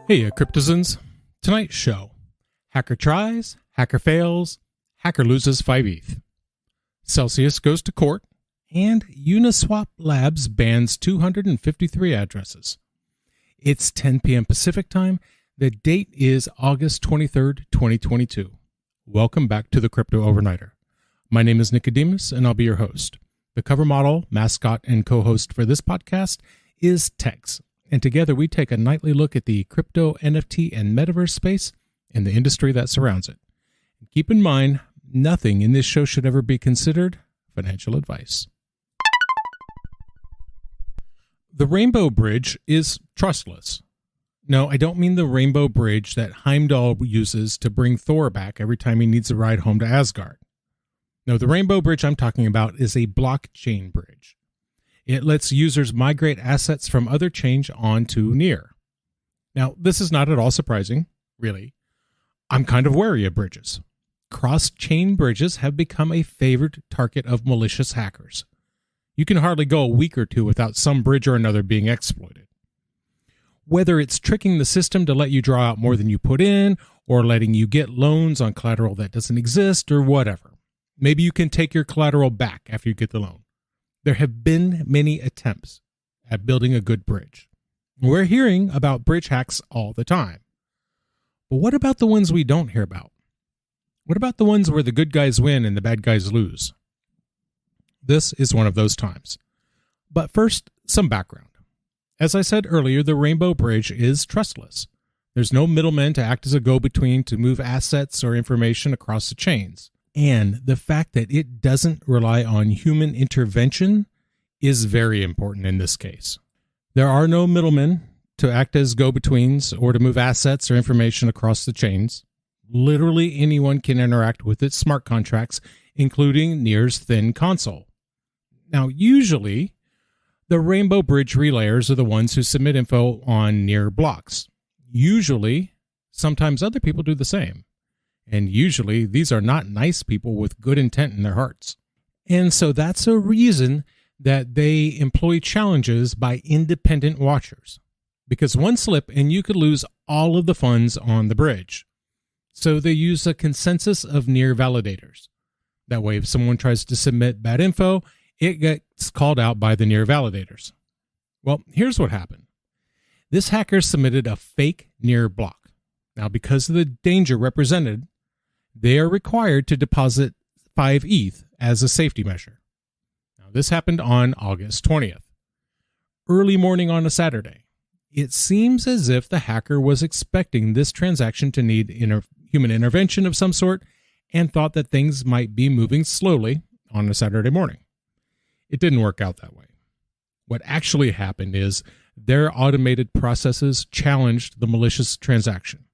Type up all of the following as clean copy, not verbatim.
Heya Cryptozens. Tonight's show. Hacker tries, hacker fails, hacker loses 5 ETH. Celsius goes to court, and Uniswap Labs bans 253 addresses. It's 10 p.m. Pacific time. The date is August 23rd, 2022. Welcome back to the Crypto Overnighter. My name is Nikodemus, and I'll be your host. The cover model, mascot, and co-host for this podcast is Tex. And together we take a nightly look at the crypto, NFT, and metaverse space and the industry that surrounds it. Keep in mind, nothing in this show should ever be considered financial advice. The Rainbow Bridge is trustless. No, I don't mean the Rainbow Bridge that Heimdall uses to bring Thor back every time he needs a ride home to Asgard. No, the Rainbow Bridge I'm talking about is a blockchain bridge. It lets users migrate assets from other chains onto Near. Now, this is not at all surprising, really. I'm kind of wary of bridges. Cross-chain bridges have become a favored target of malicious hackers. You can hardly go a week or two without some bridge or another being exploited. Whether it's tricking the system to let you draw out more than you put in, or letting you get loans on collateral that doesn't exist, or whatever. Maybe you can take your collateral back after you get the loan. There have been many attempts at building a good bridge. We're hearing about bridge hacks all the time. But what about the ones we don't hear about? What about the ones where the good guys win and the bad guys lose? This is one of those times. But first, some background. As I said earlier, the Rainbow Bridge is trustless. There's no middleman to act as a go-between to move assets or information across the chains. And the fact that it doesn't rely on human intervention is very important in this case. There are no middlemen to act as go-betweens or to move assets or information across the chains. Literally anyone can interact with its smart contracts, including Near's thin console. Now, usually, the Rainbow Bridge relayers are the ones who submit info on Near blocks. Usually, sometimes other people do the same. And usually, these are not nice people with good intent in their hearts. And so that's a reason that they employ challenges by independent watchers. Because one slip and you could lose all of the funds on the bridge. So they use a consensus of Near validators. That way, if someone tries to submit bad info, it gets called out by the Near validators. Well, here's what happened. This hacker submitted a fake Near block. Now, because of the danger represented, they are required to deposit 5 ETH as a safety measure. Now, this happened on August 20th, early morning on a Saturday. It seems as if the hacker was expecting this transaction to need human intervention of some sort and thought that things might be moving slowly on a Saturday morning. It didn't work out that way. What actually happened is their automated processes challenged the malicious transaction.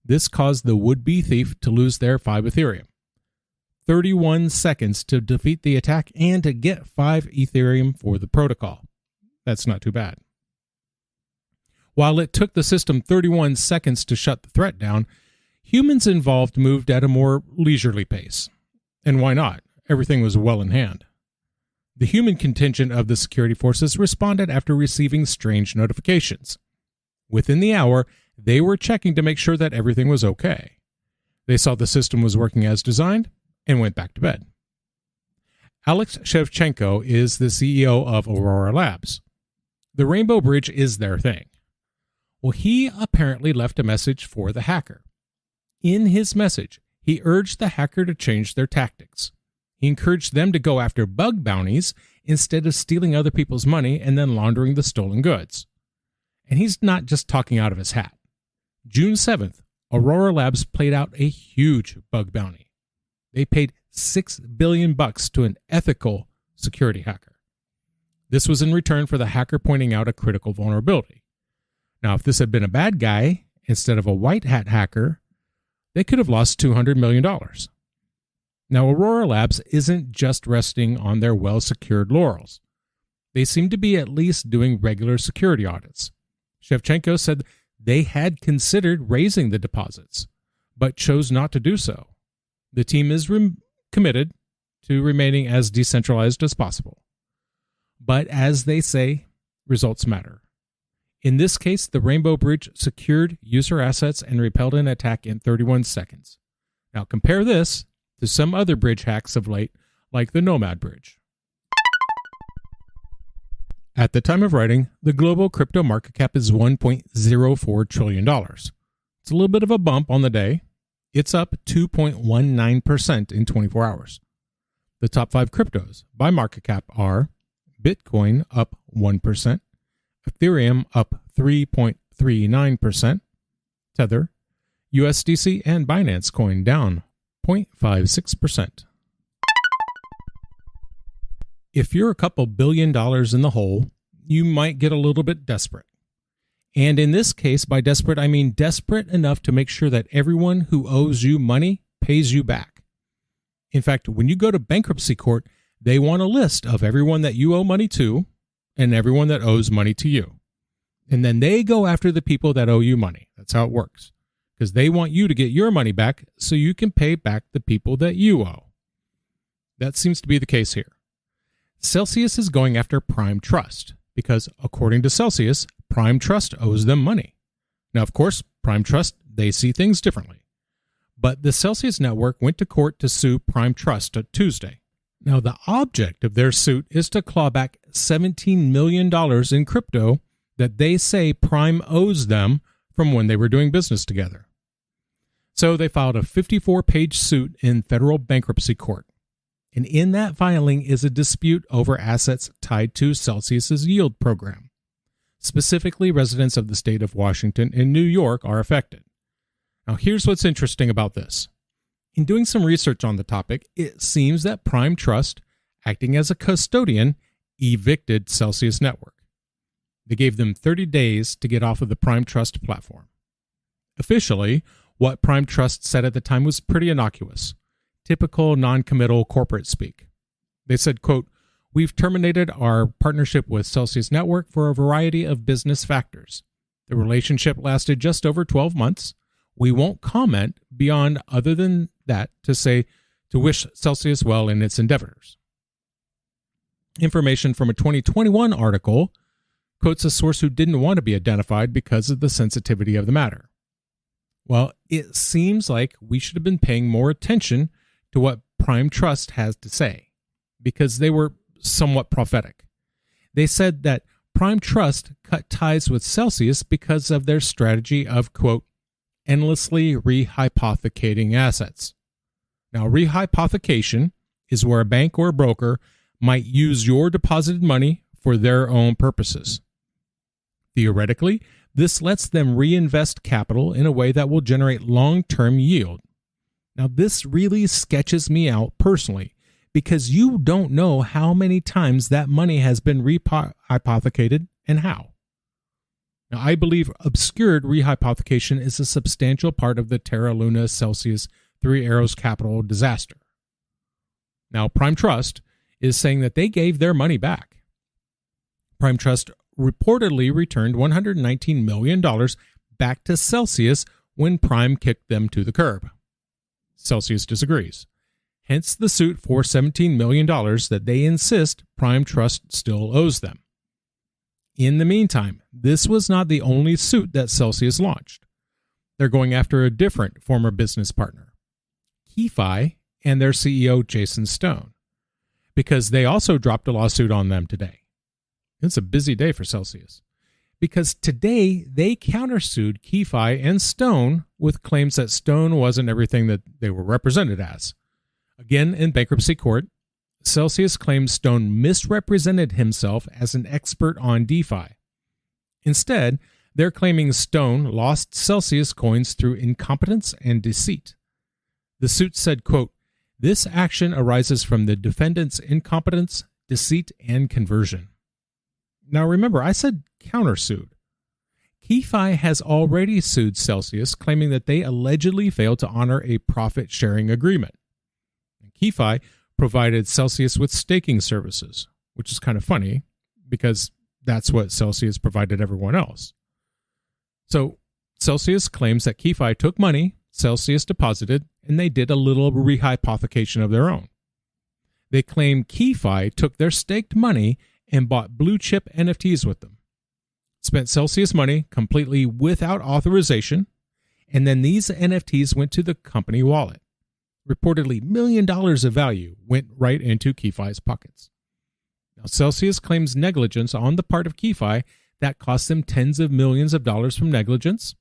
This caused the would-be thief to lose their 5 Ethereum. 31 seconds to defeat the attack and to get 5 Ethereum for the protocol. That's not too bad. While it took the system 31 seconds to shut the threat down, humans involved moved at a more leisurely pace. And why not? Everything was well in hand. The human contingent of the security forces responded after receiving strange notifications. Within the hour, they were checking to make sure that everything was okay. They saw the system was working as designed and went back to bed. Alex Shevchenko is the CEO of Aurora Labs. The Rainbow Bridge is their thing. Well, he apparently left a message for the hacker. In his message, he urged the hacker to change their tactics. He encouraged them to go after bug bounties instead of stealing other people's money and then laundering the stolen goods. And he's not just talking out of his hat. June 7th, Aurora Labs played out a huge bug bounty. They paid $6 billion to an ethical security hacker. This was in return for the hacker pointing out a critical vulnerability. Now, if this had been a bad guy instead of a white hat hacker, they could have lost $200 million. Now, Aurora Labs isn't just resting on their well-secured laurels. They seem to be at least doing regular security audits. Shevchenko said they had considered raising the deposits, but chose not to do so. The team is committed to remaining as decentralized as possible. But as they say, results matter. In this case, the Rainbow Bridge secured user assets and repelled an attack in 31 seconds. Now compare this to some other bridge hacks of late, like the Nomad Bridge. At the time of writing, the global crypto market cap is $1.04 trillion. It's a little bit of a bump on the day. It's up 2.19% in 24 hours. The top 5 cryptos by market cap are Bitcoin up 1%, Ethereum up 3.39%, Tether, USDC, and Binance Coin down 0.56%. If you're a couple $1 billion in the hole, you might get a little bit desperate. And in this case, by desperate, I mean desperate enough to make sure that everyone who owes you money pays you back. In fact, when you go to bankruptcy court, they want a list of everyone that you owe money to and everyone that owes money to you. And then they go after the people that owe you money. That's how it works. Because they want you to get your money back so you can pay back the people that you owe. That seems to be the case here. Celsius is going after Prime Trust because, according to Celsius, Prime Trust owes them money. Now, of course, Prime Trust, they see things differently. But the Celsius network went to court to sue Prime Trust on Tuesday. Now, the object of their suit is to claw back $17 million in crypto that they say Prime owes them from when they were doing business together. So they filed a 54-page suit in federal bankruptcy court. And in that filing is a dispute over assets tied to Celsius's yield program. Specifically, residents of the state of Washington and New York are affected. Now, here's what's interesting about this. In doing some research on the topic, it seems that Prime Trust, acting as a custodian, evicted Celsius Network. They gave them 30 days to get off of the Prime Trust platform. Officially, what Prime Trust said at the time was pretty innocuous. Typical non-committal corporate speak. They said, quote, "We've terminated our partnership with Celsius Network for a variety of business factors. The relationship lasted just over 12 months. We won't comment beyond other than that to wish Celsius well in its endeavors." Information from a 2021 article quotes a source who didn't want to be identified because of the sensitivity of the matter. Well, it seems like we should have been paying more attention to what Prime Trust has to say, because they were somewhat prophetic. They said that Prime Trust cut ties with Celsius because of their strategy of, quote, endlessly rehypothecating assets. Now, rehypothecation is where a bank or a broker might use your deposited money for their own purposes. Theoretically, this lets them reinvest capital in a way that will generate long-term yield. Now, this really sketches me out personally because you don't know how many times that money has been rehypothecated and how. Now, I believe obscured rehypothecation is a substantial part of the Terra Luna Celsius Three Arrows Capital disaster. Now, Prime Trust is saying that they gave their money back. Prime Trust reportedly returned $119 million back to Celsius when Prime kicked them to the curb. Celsius disagrees. Hence the suit for $17 million that they insist Prime Trust still owes them. In the meantime, this was not the only suit that Celsius launched. They're going after a different former business partner, KeyFi, and their CEO Jason Stone, because they also dropped a lawsuit on them today. It's a busy day for Celsius, because today they countersued KeyFi and Stone with claims that Stone wasn't everything that they were represented as. Again, in bankruptcy court, Celsius claims Stone misrepresented himself as an expert on DeFi. Instead, they're claiming Stone lost Celsius coins through incompetence and deceit. The suit said, quote, "This action arises from the defendant's incompetence, deceit, and conversion." Now remember, I said countersued. KeyFi has already sued Celsius, claiming that they allegedly failed to honor a profit-sharing agreement. KeyFi provided Celsius with staking services, which is kind of funny because that's what Celsius provided everyone else. So Celsius claims that KeyFi took money Celsius deposited, and they did a little rehypothecation of their own. They claim KeyFi took their staked money and bought blue chip NFTs with them. spent Celsius money completely without authorization, and then these NFTs went to the company wallet. Reportedly, $1 million of value went right into Keyfi's pockets. Now, Celsius claims negligence on the part of Keyfi that cost them tens of millions of dollars from negligence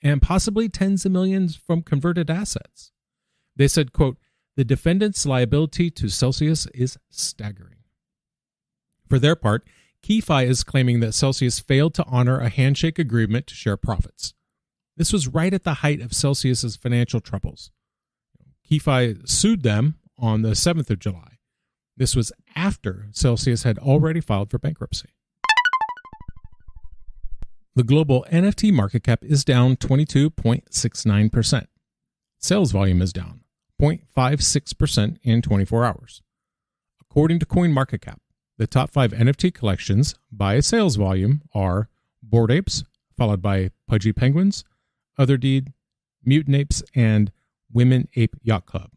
and possibly tens of millions from converted assets. They said, quote, "The defendant's liability to Celsius is staggering." For their part, Keyfi is claiming that Celsius failed to honor a handshake agreement to share profits. This was right at the height of Celsius's financial troubles. Keyfi sued them on the 7th of July. This was after Celsius had already filed for bankruptcy. The global NFT market cap is down 22.69%. Sales volume is down 0.56% in 24 hours. According to CoinMarketCap, the top 5 NFT collections by sales volume are Bored Apes, followed by Pudgy Penguins, Other Deed, Mutant Apes, and Women Ape Yacht Club.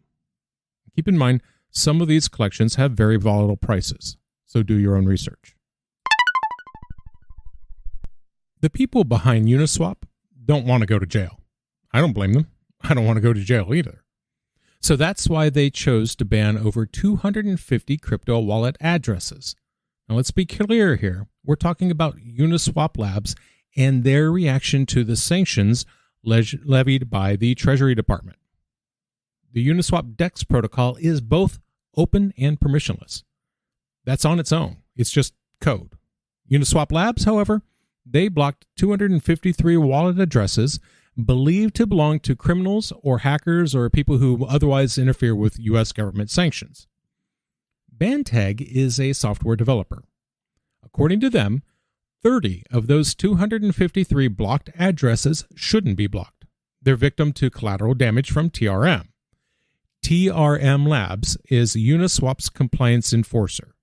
Keep in mind, some of these collections have very volatile prices, so do your own research. The people behind Uniswap don't want to go to jail. I don't blame them. I don't want to go to jail either. So that's why they chose to ban over 250 crypto wallet addresses. Now let's be clear here. We're talking about Uniswap Labs and their reaction to the sanctions levied by the Treasury Department. The Uniswap DEX protocol is both open and permissionless. That's on its own. It's just code. Uniswap Labs, however, they blocked 253 wallet addresses believed to belong to criminals or hackers or people who otherwise interfere with U.S. government sanctions. Banteg is a software developer. According to them, 30 of those 253 blocked addresses shouldn't be blocked. They're victim to collateral damage from TRM. TRM Labs is Uniswap's compliance enforcer.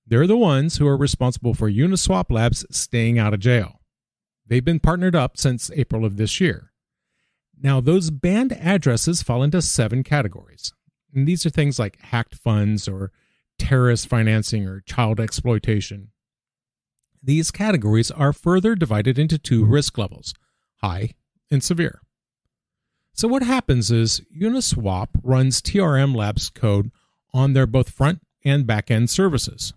They're the ones who are responsible for Uniswap Labs staying out of jail. They've been partnered up since April of this year. Now, those banned addresses fall into 7 categories. And these are things like hacked funds or terrorist financing or child exploitation. These categories are further divided into 2 risk levels, high and severe. So what happens is Uniswap runs TRM Labs code on their both front and back end services.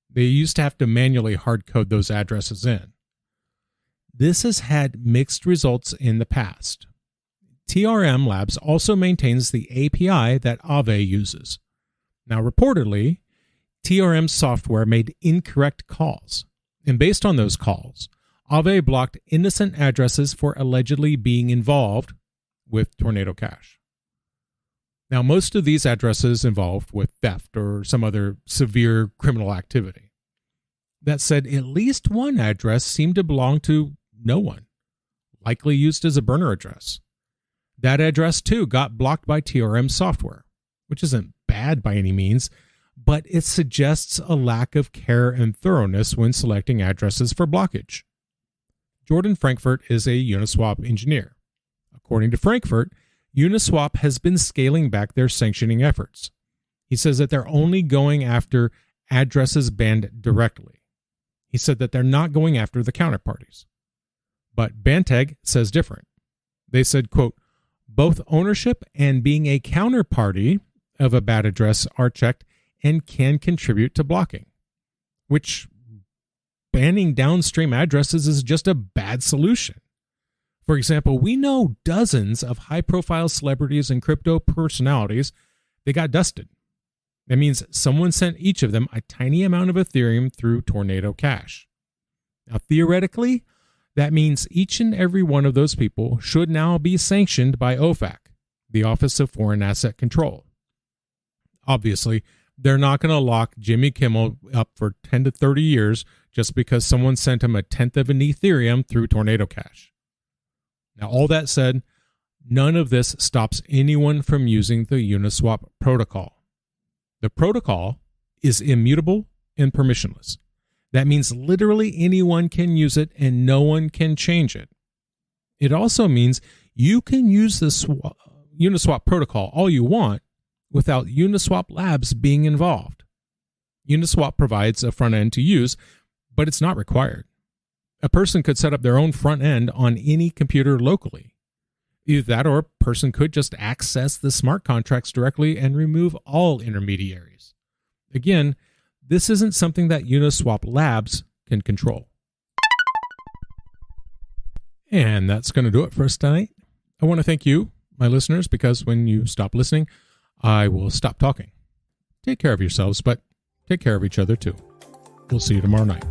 They used to have to manually hard code those addresses in. This has had mixed results in the past. TRM Labs also maintains the API that Aave uses. Now, reportedly, TRM software made incorrect calls, and based on those calls, Aave blocked innocent addresses for allegedly being involved with Tornado Cash. Now, most of these addresses involved with theft or some other severe criminal activity. That said, at least one address seemed to belong to no one, likely used as a burner address. That address, too, got blocked by TRM software, which isn't bad by any means, but it suggests a lack of care and thoroughness when selecting addresses for blockage. Jordan Frankfurt is a Uniswap engineer. According to Frankfurt, Uniswap has been scaling back their sanctioning efforts. He says that they're only going after addresses banned directly. He said that they're not going after the counterparties. But Banteg says different. They said, quote, "Both ownership and being a counterparty of a bad address are checked and can contribute to blocking," which banning downstream addresses is just a bad solution. For example, we know dozens of high-profile celebrities and crypto personalities that got dusted. That means someone sent each of them a tiny amount of Ethereum through Tornado Cash. Now, theoretically, that means each and every one of those people should now be sanctioned by OFAC, the Office of Foreign Asset Control. Obviously, they're not going to lock Jimmy Kimmel up for 10 to 30 years just because someone sent him a tenth of an Ethereum through Tornado Cash. Now, all that said, none of this stops anyone from using the Uniswap protocol. The protocol is immutable and permissionless. That means literally anyone can use it and no one can change it. It also means you can use the Uniswap protocol all you want without Uniswap Labs being involved. Uniswap provides a front end to use, but it's not required. A person could set up their own front end on any computer locally. Either that or a person could just access the smart contracts directly and remove all intermediaries. Again, this isn't something that Uniswap Labs can control. And that's going to do it for us tonight. I want to thank you, my listeners, because when you stop listening, I will stop talking. Take care of yourselves, but take care of each other too. We'll see you tomorrow night.